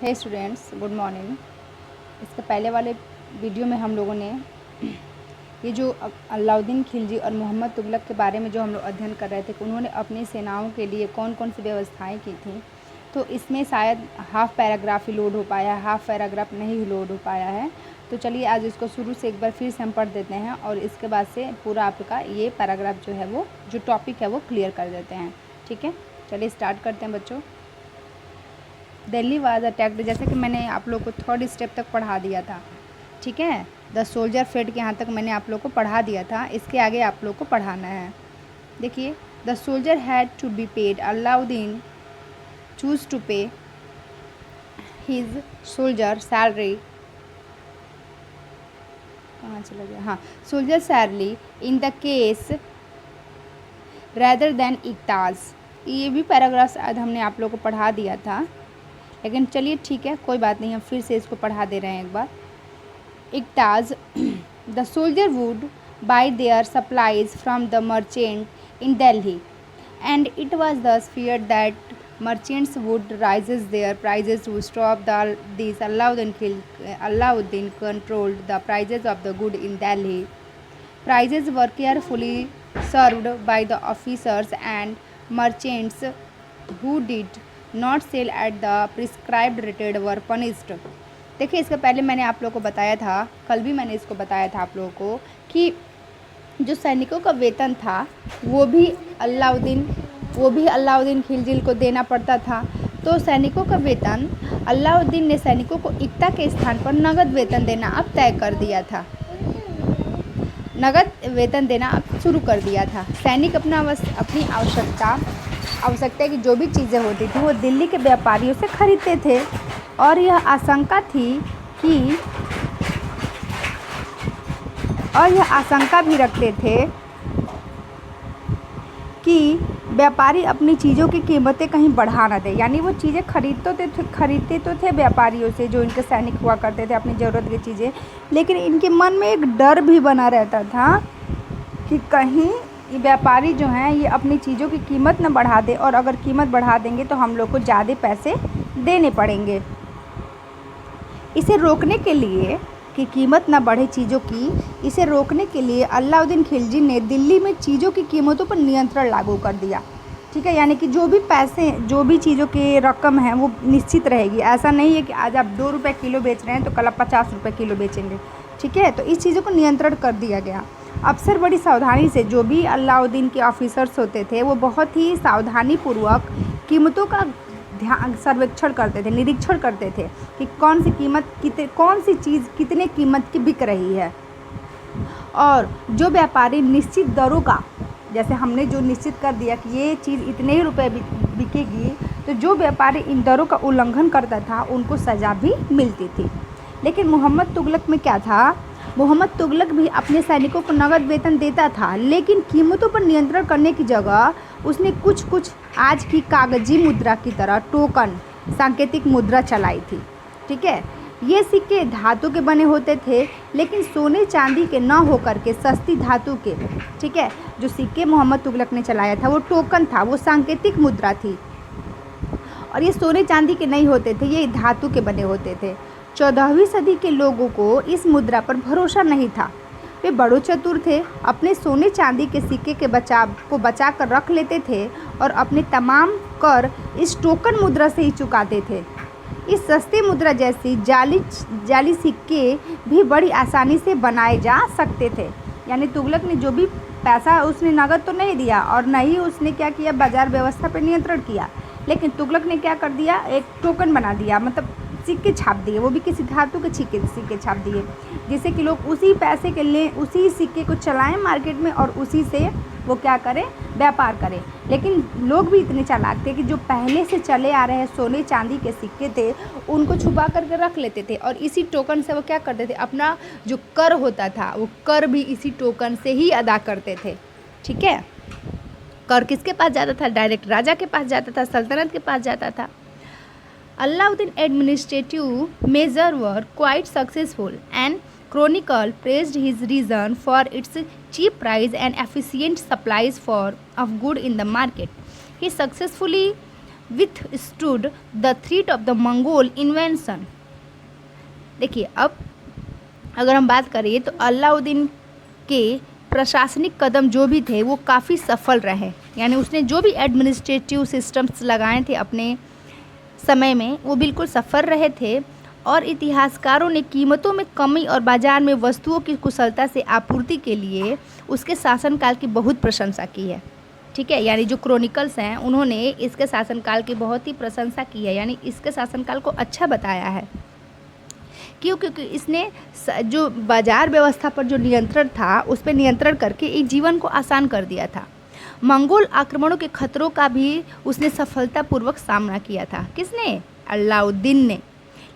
हे students, good morning. इसके पहले वाले वीडियो में हम लोगों ने ये जो अलाउद्दीन खिलजी और मोहम्मद तुगलक के बारे में जो हम लोग अध्ययन कर रहे थे कि उन्होंने अपनी सेनाओं के लिए कौन कौन सी व्यवस्थाएं की थी, तो इसमें शायद हाफ़ पैराग्राफ ही लोड हो पाया है, हाफ़ पैराग्राफ नहीं लोड हो पाया है। तो चलिए आज इसको शुरू से एक बार फिर से हम पढ़ देते हैं और इसके बाद से पूरा आपका ये पैराग्राफ जो है वो जो टॉपिक है वो क्लियर कर देते हैं। ठीक है, चलिए स्टार्ट करते हैं बच्चों। दिल्ली वाज अटैक्ड, जैसे कि मैंने आप लोग को थर्ड स्टेप तक पढ़ा दिया था। ठीक है, द सोल्जर फेड के यहाँ तक मैंने आप लोग को पढ़ा दिया था। इसके आगे आप लोग को पढ़ाना है। देखिए, the soldier had to be paid. Alauddin chose to pay his soldier salary, कहाँ चला गया, हाँ, soldier salary in the case rather than iqtas. ये भी पैराग्राफ शायद हमने आप लोग को पढ़ा दिया था, लेकिन चलिए ठीक है, कोई बात नहीं, हम फिर से इसको पढ़ा दे रहे हैं एक बार। Iqtas, the soldier would buy their supplies from the merchant in Delhi and it was thus feared that merchants would raises their prices to stop these. Alauddin controlled the prices of the good in Delhi. Prices were carefully served by the officers and merchants who did not sell at the prescribed rate were punished. देखिए, इसके पहले मैंने आप लोगों को बताया था, कल भी मैंने इसको बताया था आप लोगों को कि जो सैनिकों का वेतन था वो भी अलाउद्दीन खिलजी को देना पड़ता था। तो सैनिकों का वेतन अलाउद्दीन ने सैनिकों को इक्ता के स्थान पर नगद वेतन देना अब तय कर दिया था, नगद वेतन देना अब शुरू कर दिया था। सैनिक अपनी आवश्यकता की जो भी चीज़ें होती थी वो दिल्ली के व्यापारियों से खरीदते थे और यह आशंका भी रखते थे कि व्यापारी अपनी चीज़ों की कीमतें कहीं बढ़ा ना दे। यानी वो चीज़ें खरीदते तो थे व्यापारियों से, जो इनके सैनिक हुआ करते थे, अपनी ज़रूरत की चीज़ें, लेकिन इनके मन में एक डर भी बना रहता था कि कहीं ये व्यापारी जो हैं ये अपनी चीज़ों की कीमत न बढ़ा दे, और अगर कीमत बढ़ा देंगे तो हम लोग को ज़्यादा पैसे देने पड़ेंगे। इसे रोकने के लिए कि कीमत ना बढ़े चीज़ों की, इसे रोकने के लिए अलाउद्दीन खिलजी ने दिल्ली में चीज़ों की कीमतों पर नियंत्रण लागू कर दिया। ठीक है, यानी कि जो भी चीज़ों की रकम है वो निश्चित रहेगी। ऐसा नहीं है कि आज आप 2 रुपये किलो बेच रहे हैं तो कल आप 50 रुपये किलो बेचेंगे। ठीक है, तो इस चीज़ों को नियंत्रण कर दिया गया। अफसर बड़ी सावधानी से, जो भी अलाउद्दीन के ऑफिसर्स होते थे वो बहुत ही सावधानीपूर्वक कीमतों का सर्वेक्षण करते थे, निरीक्षण करते थे कि कौन सी चीज़ कितने कीमत की बिक रही है। और जो व्यापारी निश्चित दरों का, जैसे हमने जो निश्चित कर दिया कि ये चीज़ इतने ही रुपए बिकेगी, तो जो व्यापारी इन दरों का उल्लंघन करता था उनको सज़ा भी मिलती थी। लेकिन मोहम्मद तुगलक में क्या था, मोहम्मद तुगलक भी अपने सैनिकों को नगद वेतन देता था, लेकिन कीमतों पर नियंत्रण करने की जगह उसने कुछ आज की कागजी मुद्रा की तरह टोकन सांकेतिक मुद्रा चलाई थी। ठीक है, ये सिक्के धातु के बने होते थे, लेकिन सोने चांदी के न होकर के सस्ती धातु के। ठीक है, जो सिक्के मोहम्मद तुगलक ने चलाया था वो टोकन था, वो सांकेतिक मुद्रा थी, और ये सोने चांदी के नहीं होते थे, ये धातु के बने होते थे। 14वीं सदी के लोगों को इस मुद्रा पर भरोसा नहीं था। वे बड़ो चतुर थे, अपने सोने चांदी के सिक्के के बचा कर रख लेते थे और अपने तमाम कर इस टोकन मुद्रा से ही चुकाते थे। इस सस्ती मुद्रा जैसी जाली सिक्के भी बड़ी आसानी से बनाए जा सकते थे। यानी तुगलक ने जो भी पैसा, उसने नगद तो नहीं दिया और न ही उसने क्या किया, बाजार व्यवस्था पर नियंत्रण किया, लेकिन तुगलक ने क्या कर दिया, एक टोकन बना दिया, मतलब सिक्के छाप दिए, वो भी किसी धातु के सिक्के छाप दिए, जिससे कि लोग उसी पैसे के लिए उसी सिक्के को चलाएं मार्केट में और उसी से वो क्या करें, व्यापार करें। लेकिन लोग भी इतने चालाक थे कि जो पहले से चले आ रहे सोने चांदी के सिक्के थे उनको छुपा करके रख लेते थे, और इसी टोकन से वो क्या करते थे, अपना जो कर होता था वो कर भी इसी टोकन से ही अदा करते थे। ठीक है, कर किसके पास जाता था, डायरेक्ट राजा के पास जाता था, सल्तनत के पास जाता था। Alauddin administrative measures were quite successful, and Chronicle praised his reason for its cheap price and efficient supplies of goods in the market. He successfully withstood the threat of the Mongol invasion। देखिए, अब अगर हम बात करें तो अलाउद्दीन के प्रशासनिक कदम जो भी थे वो काफ़ी सफल रहे, यानी उसने जो भी एडमिनिस्ट्रेटिव सिस्टम्स लगाए थे अपने समय में वो बिल्कुल सफल रहे थे। और इतिहासकारों ने कीमतों में कमी और बाज़ार में वस्तुओं की कुशलता से आपूर्ति के लिए उसके शासनकाल की बहुत प्रशंसा की है। ठीक है, यानी जो क्रोनिकल्स हैं उन्होंने इसके शासनकाल की बहुत ही प्रशंसा की है, यानी इसके शासनकाल को अच्छा बताया है। क्यों? क्योंकि इसने जो बाजार व्यवस्था पर जो नियंत्रण था उस पर नियंत्रण करके एक जीवन को आसान कर दिया था। मंगोल आक्रमणों के खतरों का भी उसने सफलतापूर्वक सामना किया था। किसने? अलाउद्दीन ने।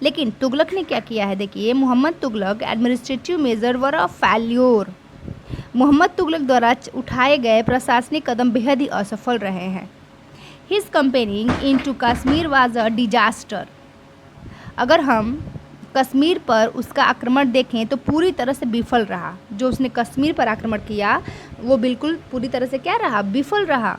लेकिन तुगलक ने क्या किया है? देखिए, मोहम्मद तुगलक एडमिनिस्ट्रेटिव मेजर वर अ फेल्योर। मोहम्मद तुगलक द्वारा उठाए गए प्रशासनिक कदम बेहद ही असफल रहे हैं। His campaigning into Kashmir was a disaster. अगर हम कश्मीर पर उसका आक्रमण देखें तो पूरी तरह से विफल रहा। जो उसने कश्मीर पर आक्रमण किया वो बिल्कुल पूरी तरह से क्या रहा? विफल रहा।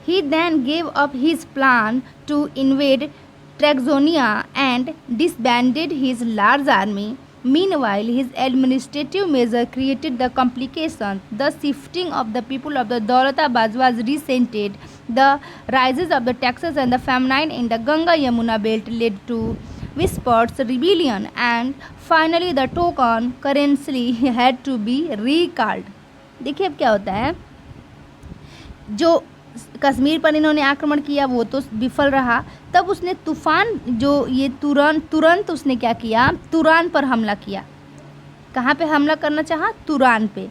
He then gave up his plan to invade Traxonia and disbanded his large army. Meanwhile, his administrative measure created the complications. The shifting of the people of the Daulatabad was resented. The rises of the taxes and the famine in the Ganga-Yamuna belt led to Wispers rebellion, and finally the token currency had to be recalled। देखिए अब क्या होता है, जो कश्मीर पर इन्होंने आक्रमण किया वो तो विफल रहा। तब उसने तूफान जो ये तुरंत उसने क्या किया? तुरान पर हमला किया। कहाँ पे हमला करना चाहा? तुरान पे।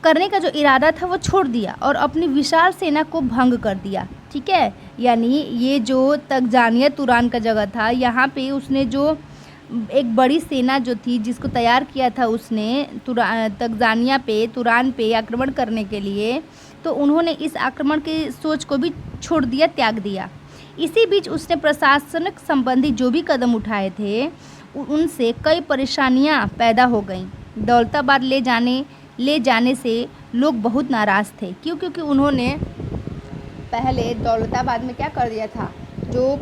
करने का जो इरादा था वो छोड़ दिया और अपनी विशाल सेना को भंग कर दिया। ठीक है, यानी ये जो तगजानिया तुरान का जगह था यहाँ पे उसने जो एक बड़ी सेना जो थी जिसको तैयार किया था उसने तगजानिया पे तुरान पे आक्रमण करने के लिए, तो उन्होंने इस आक्रमण की सोच को भी छोड़ दिया, त्याग दिया। इसी बीच उसने प्रशासनिक संबंधी जो भी कदम उठाए थे उनसे कई परेशानियां पैदा हो गईं। दौलताबाद ले जाने से लोग बहुत नाराज़ थे। क्यों? क्योंकि उन्होंने पहले दौलताबाद में क्या कर दिया था, जो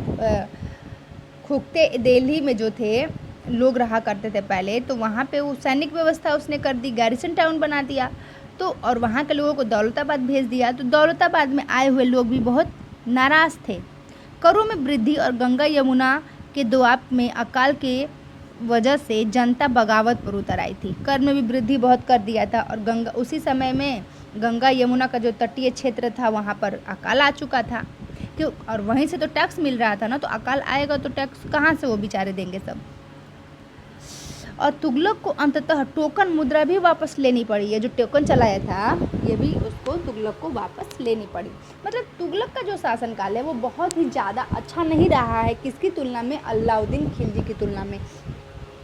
खुखते दिल्ली में जो थे लोग रहा करते थे पहले, तो वहाँ पे वो सैनिक व्यवस्था उसने कर दी, गार्रिसन टाउन बना दिया। तो और वहाँ के लोगों को दौलताबाद भेज दिया। तो दौलताबाद में आए हुए लोग भी बहुत नाराज़ थे। करों में वृद्धि और गंगा यमुना के दोआब में अकाल के वजह से जनता बगावत पर उतर आई थी। कर में भी वृद्धि बहुत कर दिया था और उसी समय में गंगा यमुना का जो तटीय क्षेत्र था वहाँ पर अकाल आ चुका था। क्यों? और वहीं से तो टैक्स मिल रहा था ना, तो अकाल आएगा तो टैक्स कहाँ से वो बेचारे देंगे सब। और तुगलक को अंततः टोकन मुद्रा भी वापस लेनी पड़ी। ये जो टोकन चलाया था ये भी उसको तुगलक को वापस लेनी पड़ी। मतलब तुगलक का जो शासनकाल है वो बहुत ही ज़्यादा अच्छा नहीं रहा है। किसकी तुलना में? अलाउद्दीन खिलजी की तुलना में।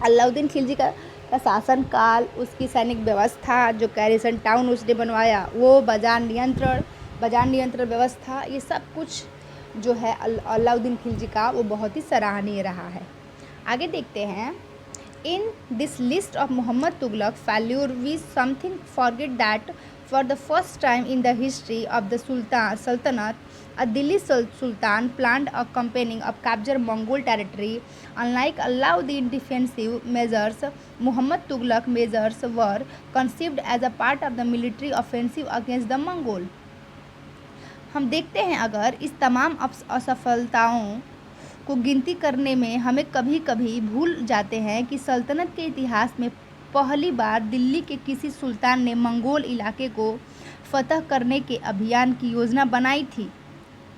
अलाउद्दीन खिलजी का शासनकाल, उसकी सैनिक व्यवस्था, जो गार्रिसन टाउन उसने बनवाया, वो बाजार नियंत्रण व्यवस्था, ये सब कुछ जो है अलाउद्दीन खिलजी का वो बहुत ही सराहनीय रहा है। आगे देखते हैं। In this list of Muhammad Tughlaq failure, we something forget that for the first time in the history of the Sultanate, a Delhi Sultan planned a campaign of capture Mongol territory. Unlike Alauddin defensive measures, Muhammad Tughlaq measures were conceived as a part of the military offensive against the Mongol। हम देखते हैं अगर इस तमाम असफलताओं को गिनती करने में हमें कभी कभी भूल जाते हैं कि सल्तनत के इतिहास में पहली बार दिल्ली के किसी सुल्तान ने मंगोल इलाके को फतह करने के अभियान की योजना बनाई थी।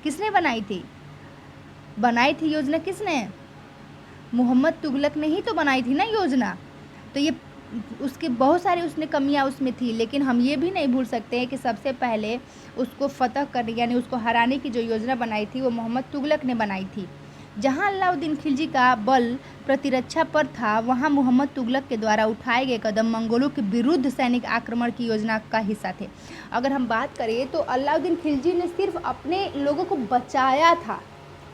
किसने बनाई थी? योजना किसने? मोहम्मद तुगलक ने ही तो बनाई थी ना योजना। तो ये उसके बहुत सारी उसने कमियां उसमें थी, लेकिन हम ये भी नहीं भूल सकते हैं कि सबसे पहले उसको फतह करने यानी उसको हराने की जो योजना बनाई थी वो मोहम्मद तुगलक ने बनाई थी। जहां अलाउद्दीन खिलजी का बल प्रतिरक्षा पर था, वहां मोहम्मद तुगलक के द्वारा उठाए गए कदम मंगोलों के विरुद्ध सैनिक आक्रमण की योजना का हिस्सा थे। अगर हम बात करें तो अलाउद्दीन खिलजी ने सिर्फ अपने लोगों को बचाया था,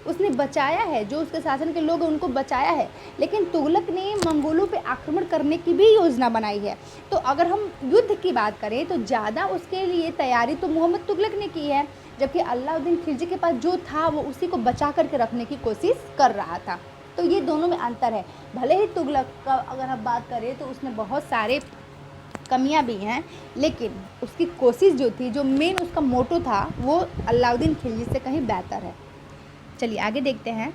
उसने बचाया है, जो उसके शासन के लोग उनको बचाया है, लेकिन तुगलक ने मंगोलों पे आक्रमण करने की भी योजना बनाई है। तो अगर हम युद्ध की बात करें तो ज़्यादा उसके लिए तैयारी तो मोहम्मद तुगलक ने की है, जबकि अलाउद्दीन खिलजी के पास जो था वो उसी को बचा करके रखने की कोशिश कर रहा था। तो ये दोनों में अंतर है। भले ही तुगलक का अगर हम बात करें तो उसमें बहुत सारे कमियां भी हैं, लेकिन उसकी कोशिश जो थी, जो मेन उसका मोटो था, वो अलाउद्दीन खिलजी से कहीं बेहतर है। चलिए आगे देखते हैं।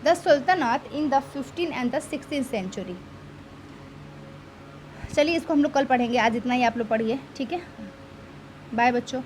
The sultanate in the 15 and the 16 century. चलिए इसको हम लोग कल पढ़ेंगे, आज इतना ही आप लोग पढ़िए, ठीक है। बाय बच्चों।